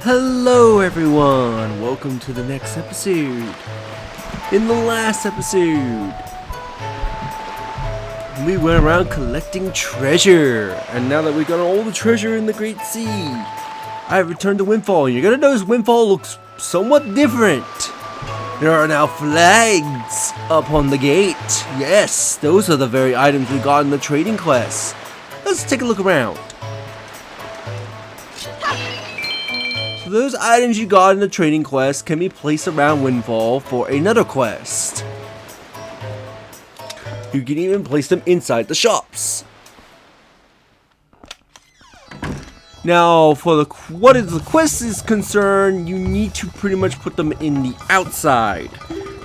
Hello everyone, welcome to the next episode. In the last episode, we went around collecting treasure, and now that we got all the treasure in the Great Sea, I returned to Windfall. You're gonna notice Windfall looks somewhat different. There are now flags up on the gate. Yes, those are the very items we got in the trading quest. Let's take a look around. So those items you got in the trading quest can be placed around Windfall for another quest. You can even place them inside the shops. Now, for the quest is concerned, you need to pretty much put them in the outside.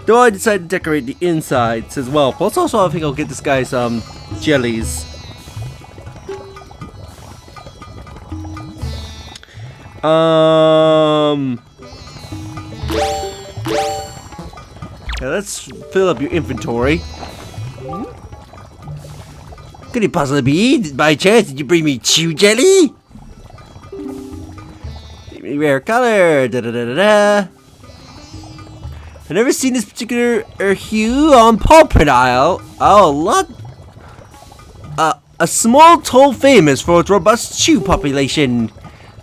Though I decided to decorate the insides as well. Plus, also I think I'll get this guy some jellies. Yeah, let's fill up your inventory. Could it possibly be, by chance, did you bring me chew jelly? Rare color. Da, da, da, da, da. I've never seen this particular hue on paw print aisle. Oh, a small toll famous for its robust chew population.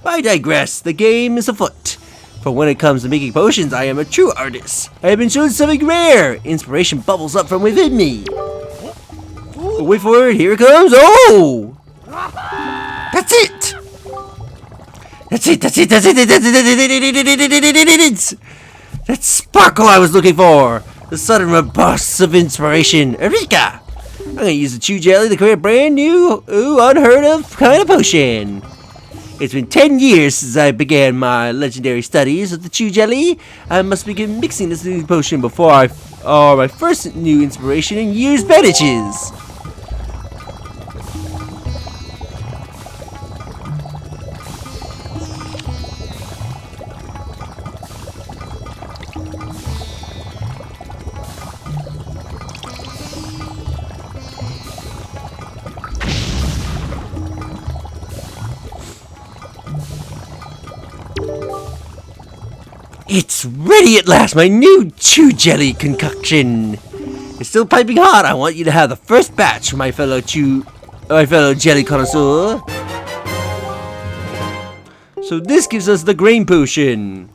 I digress. The game is afoot. For when it comes to making potions, I am a true artist. I have been shown something rare. Inspiration bubbles up from within me. Oh, wait for it. Here it comes. Oh! That's it! That's it! That sparkle I was looking for! The sudden bursts of inspiration. Eureka! I'm gonna use the chew jelly to create a brand new, unheard of kind of potion. It's been 10 years since I began my legendary studies of the chew jelly. I must begin mixing this new potion before my first new inspiration in years vanishes. It's ready at last, my new chew jelly concoction. It's still piping hot. I want you to have the first batch, my fellow jelly connoisseur. So this gives us the grain potion.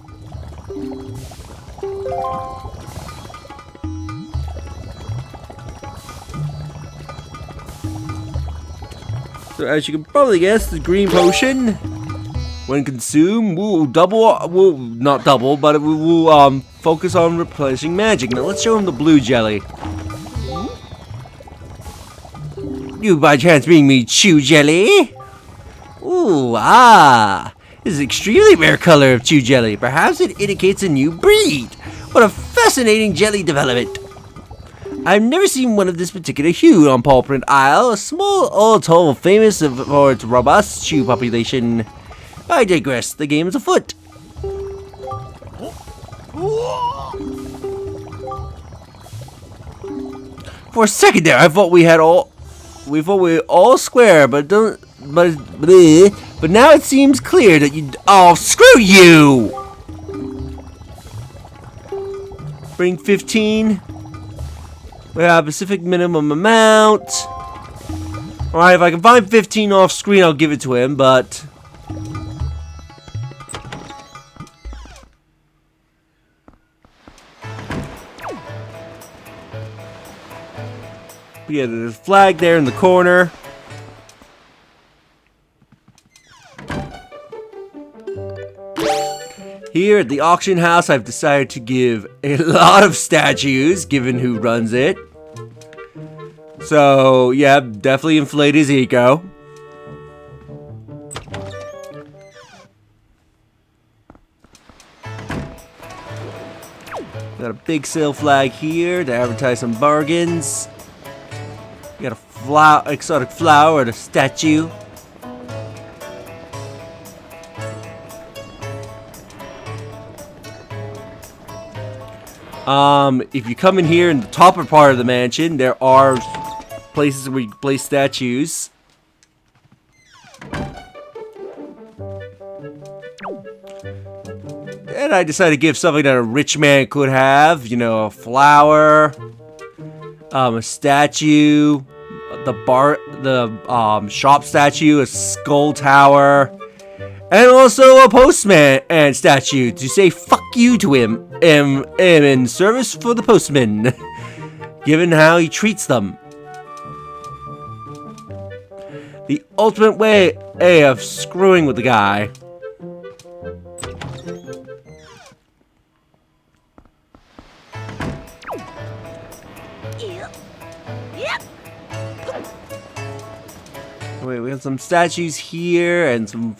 So as you can probably guess, the green potion, when consumed, not double, but it will focus on replenishing magic. Now let's show him the blue jelly. You by chance bring me chew jelly? This is an extremely rare color of chew jelly. Perhaps it indicates a new breed. What a fascinating jelly development. I've never seen one of this particular hue on paw print aisle. A small atoll famous for its robust chew population. I digress. The game is afoot. For a second there, I thought we were all square, but now it seems clear that you. Oh, screw you! Bring 15. We have a specific minimum amount. All right, if I can find 15 off screen, I'll give it to him, but. Yeah, there's a flag there in the corner. Here at the auction house, I've decided to give a lot of statues, given who runs it. So, yeah, definitely inflate his ego. Got a big sale flag here to advertise some bargains. You got a exotic flower and a statue. If you come in here in the topper part of the mansion, there are places where you can place statues. I decided to give something that a rich man could have. You know, a flower, a statue, the shop statue, a skull tower, and also a postman and statue to say fuck you to him in service for the postman, given how he treats them. The ultimate way of screwing with the guy. Wait, we have some statues here and some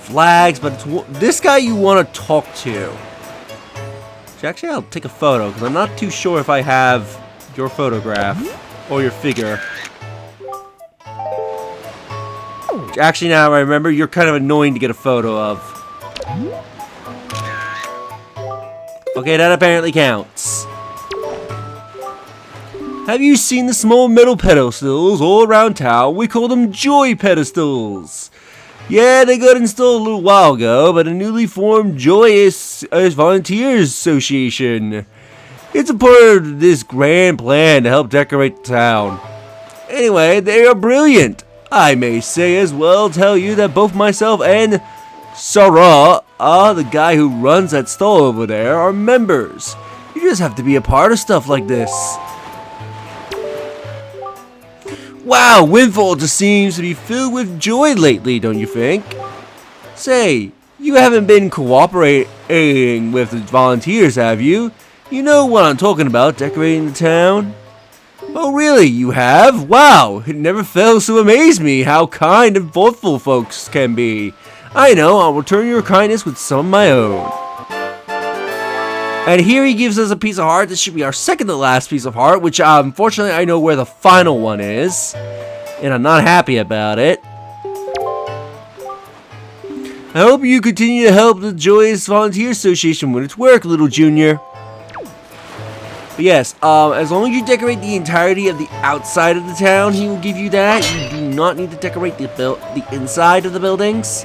flags, but it's this guy you want to talk to. Actually, I'll take a photo because I'm not too sure if I have your photograph or your figure. Actually, now I remember, you're kind of annoying to get a photo of. Okay, that apparently counts. Have you seen the small metal pedestals all around town? We call them joy pedestals. Yeah, they got installed a little while ago, but a newly formed Joyous Volunteers Association. It's a part of this grand plan to help decorate the town. Anyway, they are brilliant. I may say as well tell you that both myself and Sarah, the guy who runs that stall over there, are members. You just have to be a part of stuff like this. Wow, Windfall just seems to be filled with joy lately, don't you think? Say, you haven't been cooperating with the volunteers, have you? You know what I'm talking about, decorating the town? Oh really, you have? Wow, it never fails to amaze me how kind and thoughtful folks can be. I know, I'll return your kindness with some of my own. And here he gives us a piece of heart. This should be our second to last piece of heart, which unfortunately I know where the final one is. And I'm not happy about it. I hope you continue to help the Joyous Volunteer Association with its work, little junior. But yes, as long as you decorate the entirety of the outside of the town, he will give you that. You do not need to decorate the inside of the buildings.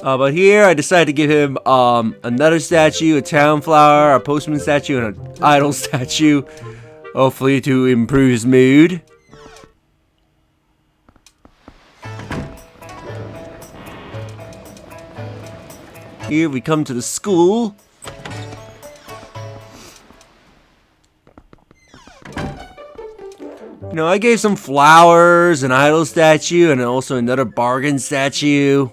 But here I decided to give him another statue, a town flower, a postman statue, and an idol statue. Hopefully to improve his mood. Here we come to the school. You know, I gave some flowers, an idol statue, and also another bargain statue.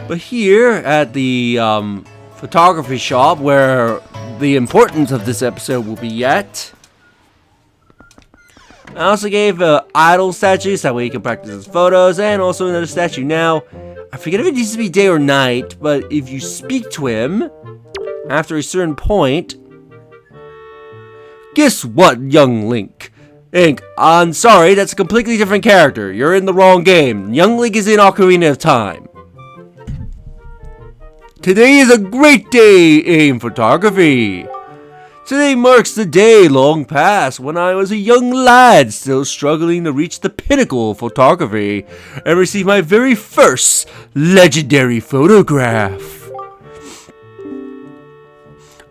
But here at the photography shop, where the importance of this episode will be at, I also gave idol statues, that way he can practice his photos, and also another statue. Now, I forget if it needs to be day or night, but if you speak to him after a certain point, guess what, young Link? I'm sorry, that's a completely different character. You're in the wrong game. Young Link is in Ocarina of Time. Today is a great day in photography. Today marks the day long past when I was a young lad still struggling to reach the pinnacle of photography and receive my very first legendary photograph.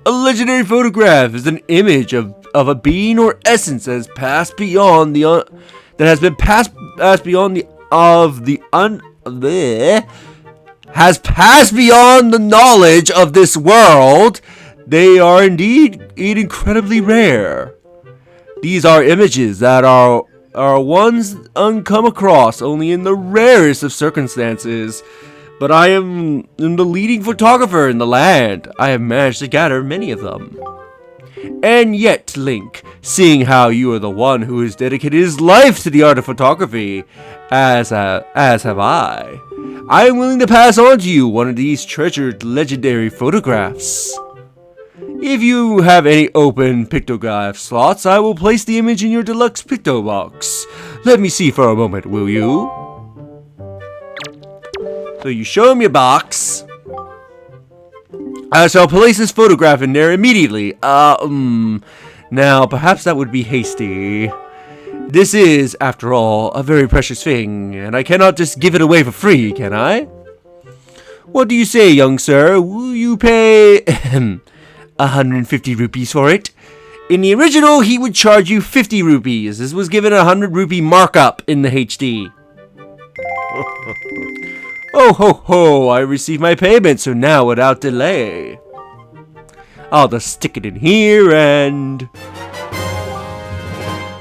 A legendary photograph is an image of a being or essence that has passed beyond the has passed beyond the knowledge of this world. They are indeed incredibly rare. These are images that are ones come across only in the rarest of circumstances. But I am the leading photographer in the land. I have managed to gather many of them. And yet, Link, seeing how you are the one who has dedicated his life to the art of photography, as have I am willing to pass on to you one of these treasured legendary photographs. If you have any open pictograph slots, I will place the image in your deluxe picto box. Let me see for a moment, will you? So you show him your box. I shall place this photograph in there immediately. Now, perhaps that would be hasty. This is, after all, a very precious thing, and I cannot just give it away for free, can I? What do you say, young sir? Will you pay 150 rupees for it? In the original, he would charge you 50 rupees. This was given a 100 rupee markup in the HD. Oh ho ho, I received my payment, so now without delay, I'll just stick it in here and...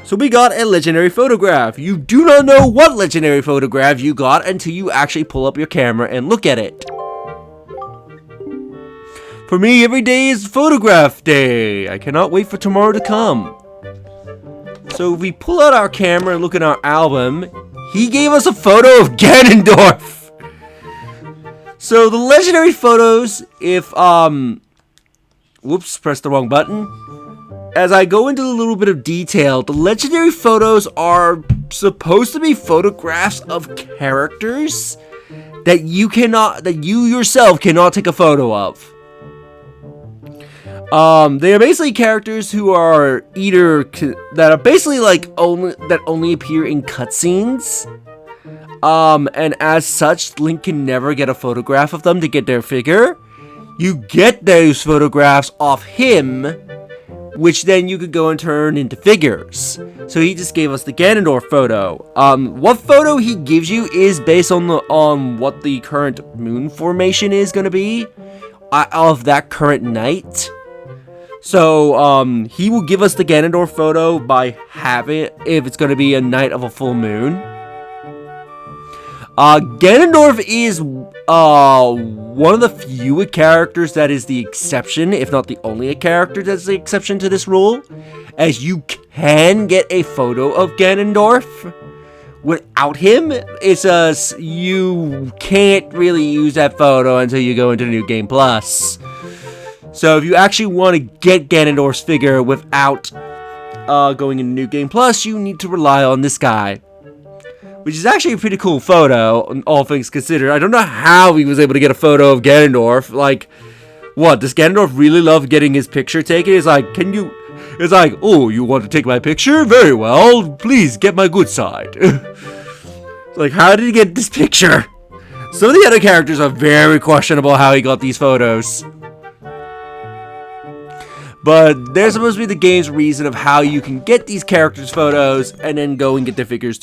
So we got a legendary photograph. You do not know what legendary photograph you got until you actually pull up your camera and look at it. For me, every day is photograph day. I cannot wait for tomorrow to come. So if we pull out our camera and look at our album, he gave us a photo of Ganondorf. So the legendary photos, if, whoops, pressed the wrong button. As I go into a little bit of detail, the legendary photos are supposed to be photographs of characters that you yourself cannot take a photo of. They are basically characters who are that are basically like only appear in cutscenes. And as such, Link can never get a photograph of them to get their figure. You get those photographs off him, which then you could go and turn into figures. So he just gave us the Ganondorf photo. What photo he gives you is based on what the current moon formation is going to be of that current night. So, he will give us the Ganondorf photo by having it if it's going to be a night of a full moon. Ganondorf is, one of the few characters that is the exception, if not the only character that's the exception to this rule, as you can get a photo of Ganondorf. Without him, it's you can't really use that photo until you go into the New Game Plus. So if you actually want to get Ganondorf's figure without going into New Game Plus, you need to rely on this guy. Which is actually a pretty cool photo, all things considered. I don't know how he was able to get a photo of Ganondorf. Like, what, does Ganondorf really love getting his picture taken? It's like, oh, you want to take my picture? Very well, please get my good side. Like, how did he get this picture? Some of the other characters are very questionable how he got these photos. But there's supposed to be the game's reason of how you can get these characters' photos and then go and get their figures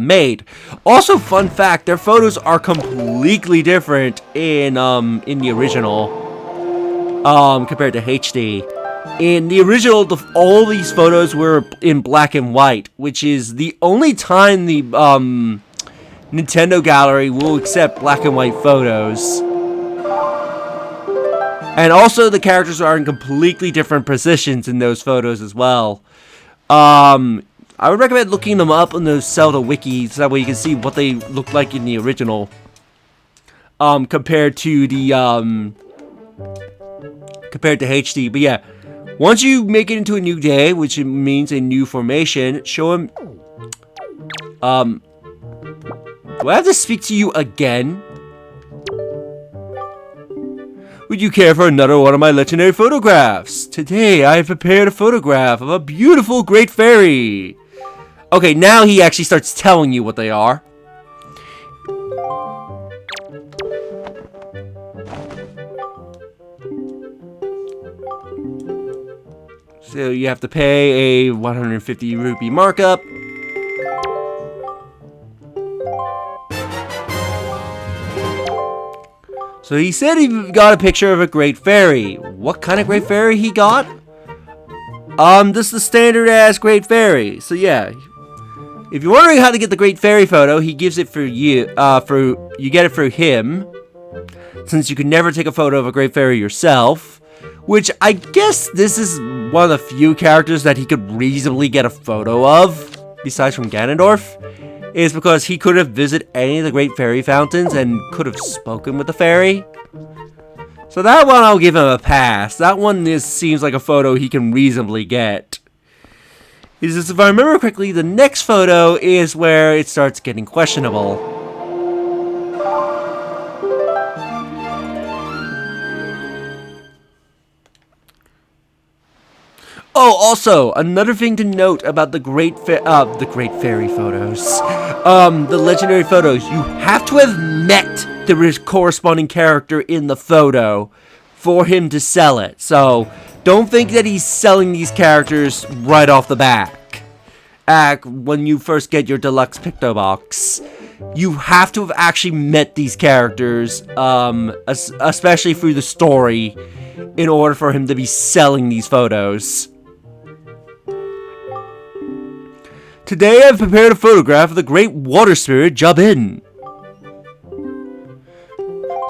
made. Also, fun fact, their photos are completely different in the original compared to HD. In the original, all these photos were in black and white, which is the only time the Nintendo Gallery will accept black and white photos. And also, the characters are in completely different positions in those photos as well. I would recommend looking them up on those Zelda wikis, so that way you can see what they look like in the original. Compared to HD. But yeah, once you make it into a new day, which means a new formation, show him... do I have to speak to you again? Would you care for another one of my legendary photographs? Today, I have prepared a photograph of a beautiful great fairy. Okay, now he actually starts telling you what they are. So you have to pay a 150 rupee markup. So he said he got a picture of a great fairy. What kind of great fairy he got? This is the standard ass great fairy. So yeah, if you're wondering how to get the great fairy photo, he gives it for you. You get it through him, since you could never take a photo of a great fairy yourself. Which I guess this is one of the few characters that he could reasonably get a photo of, besides from Ganondorf. Is because he could have visited any of the great fairy fountains and could have spoken with the fairy. So that one I'll give him a pass. That one seems like a photo he can reasonably get. If I remember correctly, the next photo is where it starts getting questionable. . Oh, also, another thing to note about the great fairy photos, the legendary photos, you have to have met the corresponding character in the photo for him to sell it. So, don't think that he's selling these characters right off the back. When you first get your deluxe picto box, you have to have actually met these characters, especially through the story, in order for him to be selling these photos. Today I've prepared a photograph of the great water spirit Jabin.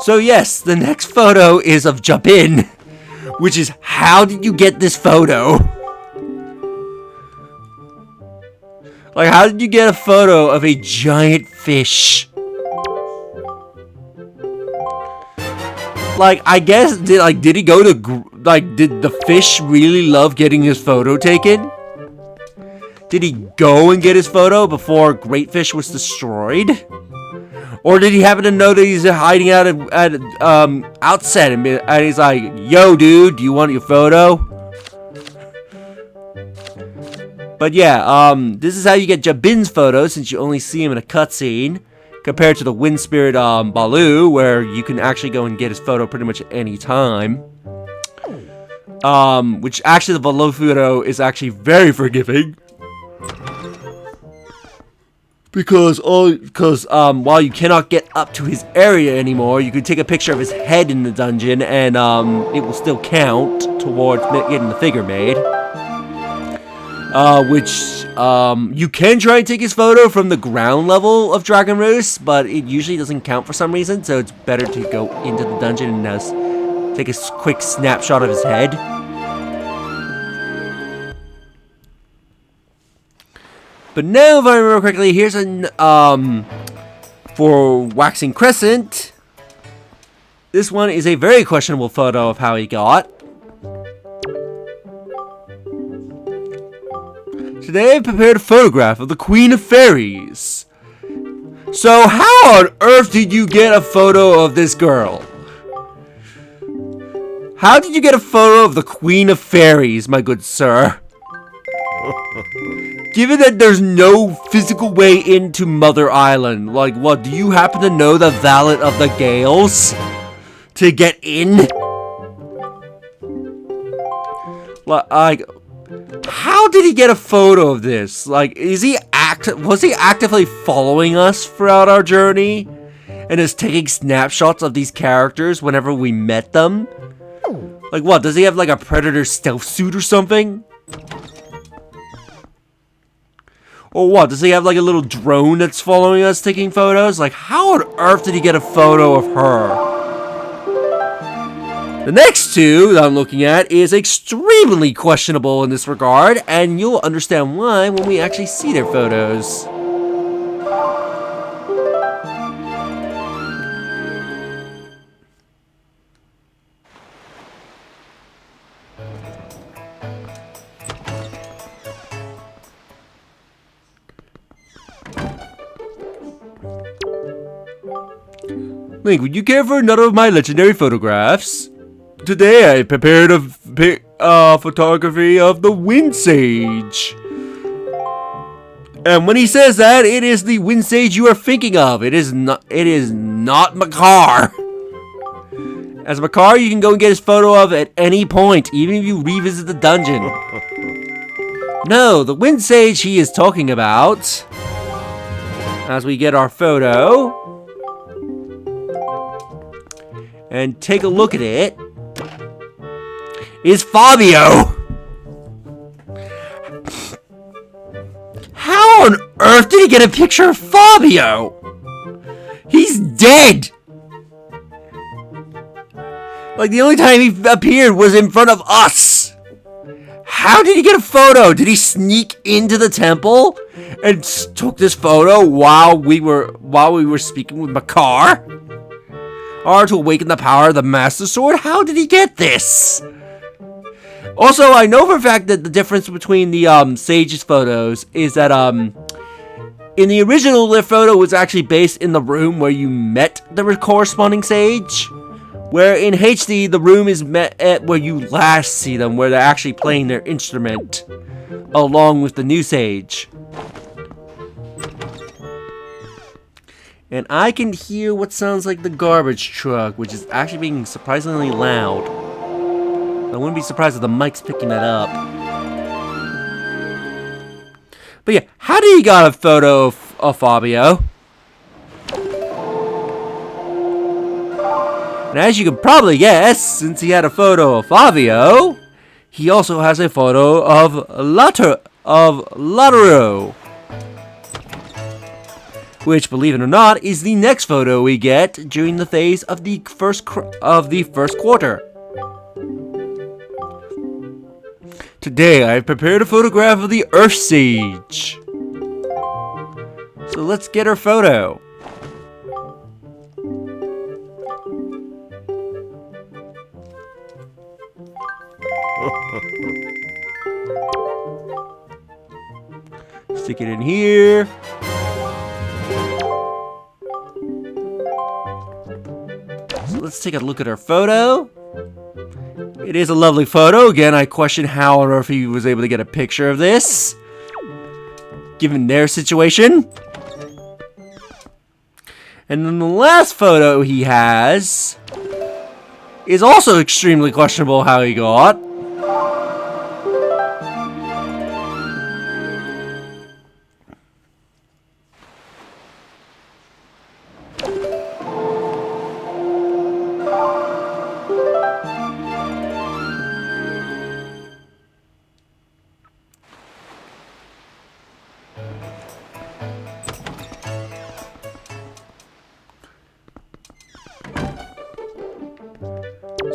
So yes, the next photo is of Jabin, which is, how did you get this photo? Like, how did you get a photo of a giant fish? Like, I guess, did he go to, did the fish really love getting his photo taken? Did he go and get his photo before Great Fish was destroyed? Or did he happen to know that he's hiding out at outset and he's like, yo dude, do you want your photo? But yeah, this is how you get Jabin's photo, since you only see him in a cutscene, compared to the Wind Spirit Baloo, where you can actually go and get his photo pretty much at any time. Which actually the Baloo photo is actually very forgiving. Because while you cannot get up to his area anymore, you can take a picture of his head in the dungeon, and it will still count towards getting the figure made. You can try and take his photo from the ground level of Dragon Roost, but it usually doesn't count for some reason, so it's better to go into the dungeon and take a quick snapshot of his head. But now, if I remember correctly, here's for Waxing Crescent. This one is a very questionable photo of how he got. Today I've prepared a photograph of the Queen of Fairies. So how on earth did you get a photo of this girl? How did you get a photo of the Queen of Fairies, my good sir? Given that there's no physical way into Mother Island, like, what, do you happen to know the Valet of the Gales to get in? Like, how did he get a photo of this? Like, was he actively following us throughout our journey and is taking snapshots of these characters whenever we met them? Like, what, does he have like a Predator stealth suit or something? Or what, does he have like a little drone that's following us taking photos? Like, how on earth did he get a photo of her? The next two that I'm looking at is extremely questionable in this regard, and you'll understand why when we actually see their photos. Link, would you care for another of my legendary photographs? Today I prepared a photography of the Wind Sage. And when he says that, it is the Wind Sage you are thinking of. It is not Makar. As Makar, you can go and get his photo of at any point, even if you revisit the dungeon. No, the Wind Sage he is talking about, as we get our photo and take a look at it, is Fabio. How on earth did he get a picture of Fabio? He's dead. Like, the only time he appeared was in front of us. How did he get a photo? Did he sneak into the temple and took this photo while we were speaking with Makar? Or to awaken the power of the Master Sword? How did he get this? Also, I know for a fact that the difference between the Sage's photos is that in the original, their photo was actually based in the room where you met the corresponding Sage, Where in HD, the room is met at where you last see them, where they're actually playing their instrument, along with the new sage. And I can hear what sounds like the garbage truck, which is actually being surprisingly loud. I wouldn't be surprised if the mic's picking that up. But yeah, how do you got a photo of Fabio? And as you can probably guess, since he had a photo of Fabio, he also has a photo of Lautaro. Which, believe it or not, is the next photo we get during the phase of the first quarter. Today, I have prepared a photograph of the Earth Sage. So let's get her photo. Stick it in here. So let's take a look at our photo. It is a lovely photo. Again, I question how on earth he was able to get a picture of this, given their situation. And then the last photo he has is also extremely questionable how he got.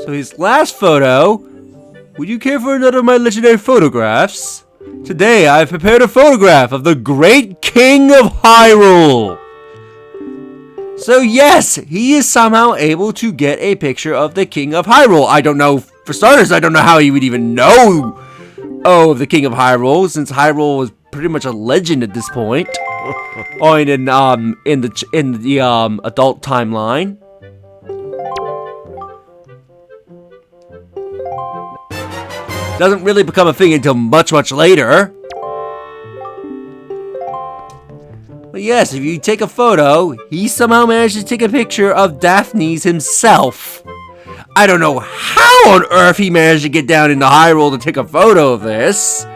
So his last photo, would you care for another of my legendary photographs? Today I've prepared a photograph of the great King of Hyrule. So yes, he is somehow able to get a picture of the King of Hyrule. I don't know, for starters, I don't know how he would even know the King of Hyrule, since Hyrule was pretty much a legend at this point. Or in the adult timeline. Doesn't really become a thing until much, much later. But yes, if you take a photo, he somehow managed to take a picture of Daphne's himself. I don't know how on earth he managed to get down into Hyrule to take a photo of this.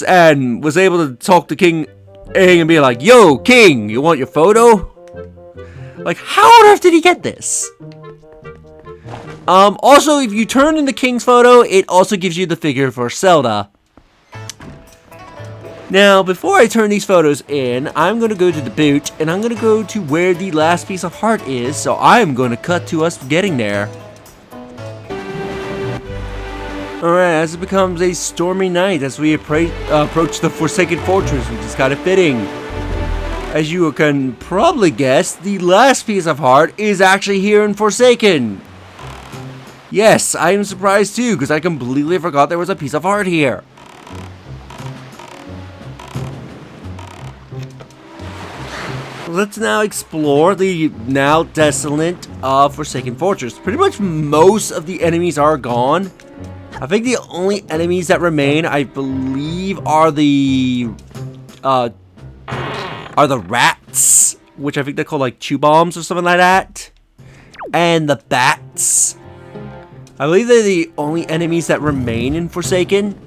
And was able to talk to King Aang and be like, "Yo, King, you want your photo?" Like, how on earth did he get this? Also, if you turn in the King's photo, it also gives you the figure for Zelda. Now, before I turn these photos in, I'm going to go to the boot, and I'm going to go to where the last piece of heart is, so I'm going to cut to us getting there. Alright, as it becomes a stormy night as we approach the Forsaken Fortress, which is kind of fitting. As you can probably guess, the last piece of heart is actually here in Forsaken. Yes, I am surprised too, because I completely forgot there was a piece of heart here. Let's now explore the now desolate Forsaken Fortress. Pretty much most of the enemies are gone. I think the only enemies that remain, I believe, are the rats, which I think they're called like chew bombs or something like that, and the bats. I believe they're the only enemies that remain in Forsaken.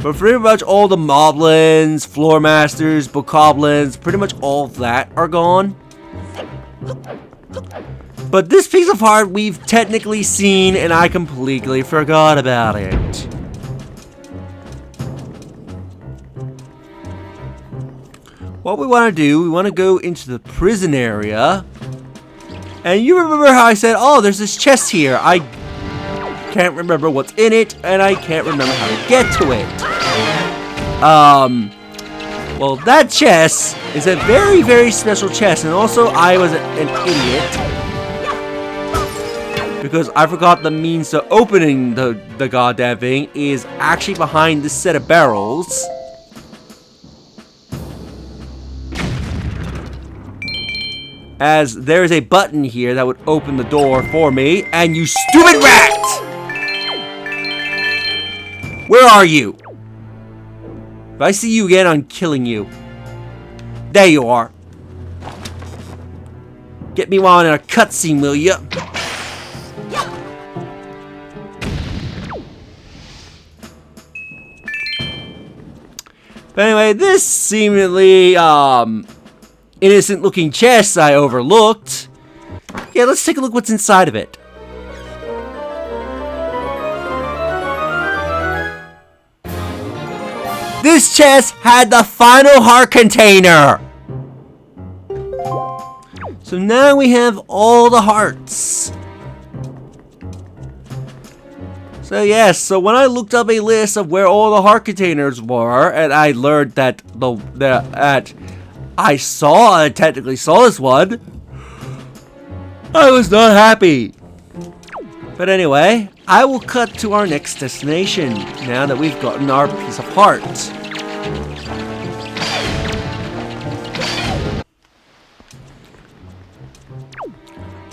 But pretty much all the moblins, floor masters, bokoblins, pretty much all of that are gone. But this piece of heart we've technically seen, and I completely forgot about it. What we want to do, we want to go into the prison area. And you remember how I said, oh, there's this chest here. I can't remember what's in it, and I can't remember how to get to it. Well, that chest is a very, very special chest, and also I was an idiot because I forgot the means to opening the goddamn thing is actually behind this set of barrels. as there is a button here that would open the door for me. And you stupid rat! Where are you? If I see you again, I'm killing you. There you are. Get me while I'm in a cutscene, will ya? But anyway, this seemingly, innocent-looking chest I overlooked. Yeah, let's take a look what's inside of it. This chest had the final heart container! So now we have all the hearts. So yes, so when I looked up a list of where all the heart containers were, and I learned that I technically saw this one, I was not happy. But anyway, I will cut to our next destination now that we've gotten our piece of heart.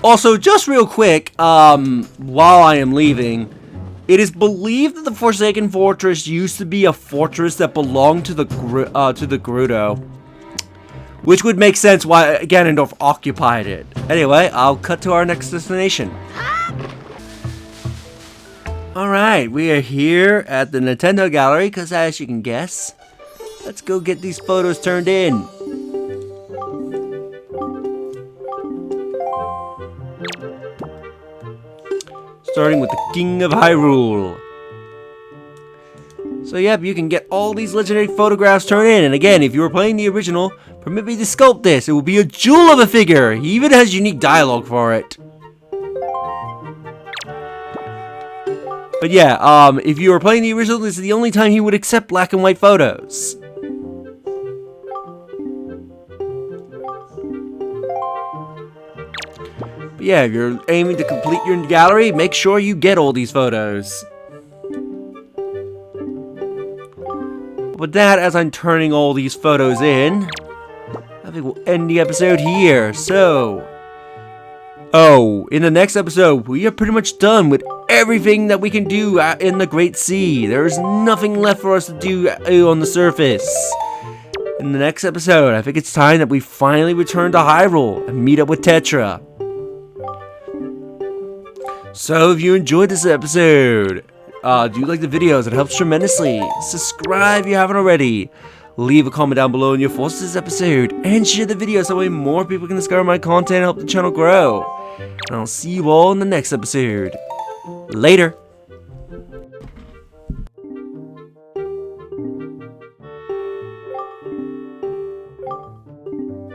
Also, just real quick, while I am leaving, it is believed that the Forsaken Fortress used to be a fortress that belonged to the Gerudo, which would make sense why Ganondorf occupied it. Anyway, I'll cut to our next destination. Alright, we are here at the Nintendo Gallery, because as you can guess, let's go get these photos turned in. Starting with the King of Hyrule. So yep, you can get all these legendary photographs turned in. And again, if you were playing the original, permit me to sculpt this. It will be a jewel of a figure. He even has unique dialogue for it. But yeah, if you were playing the original, this is the only time he would accept black and white photos. But yeah, if you're aiming to complete your gallery, make sure you get all these photos. With that, as I'm turning all these photos in, I think we'll end the episode here. So, in the next episode, we are pretty much done with everything that we can do in the Great Sea. There's nothing left for us to do on the surface. In the next episode, I think it's time that we finally return to Hyrule and meet up with Tetra. So, if you enjoyed this episode, do you like the videos? It helps tremendously. Subscribe if you haven't already. Leave a comment down below on your thoughts on this episode. And share the video so that way more people can discover my content and help the channel grow. And I'll see you all in the next episode. Later.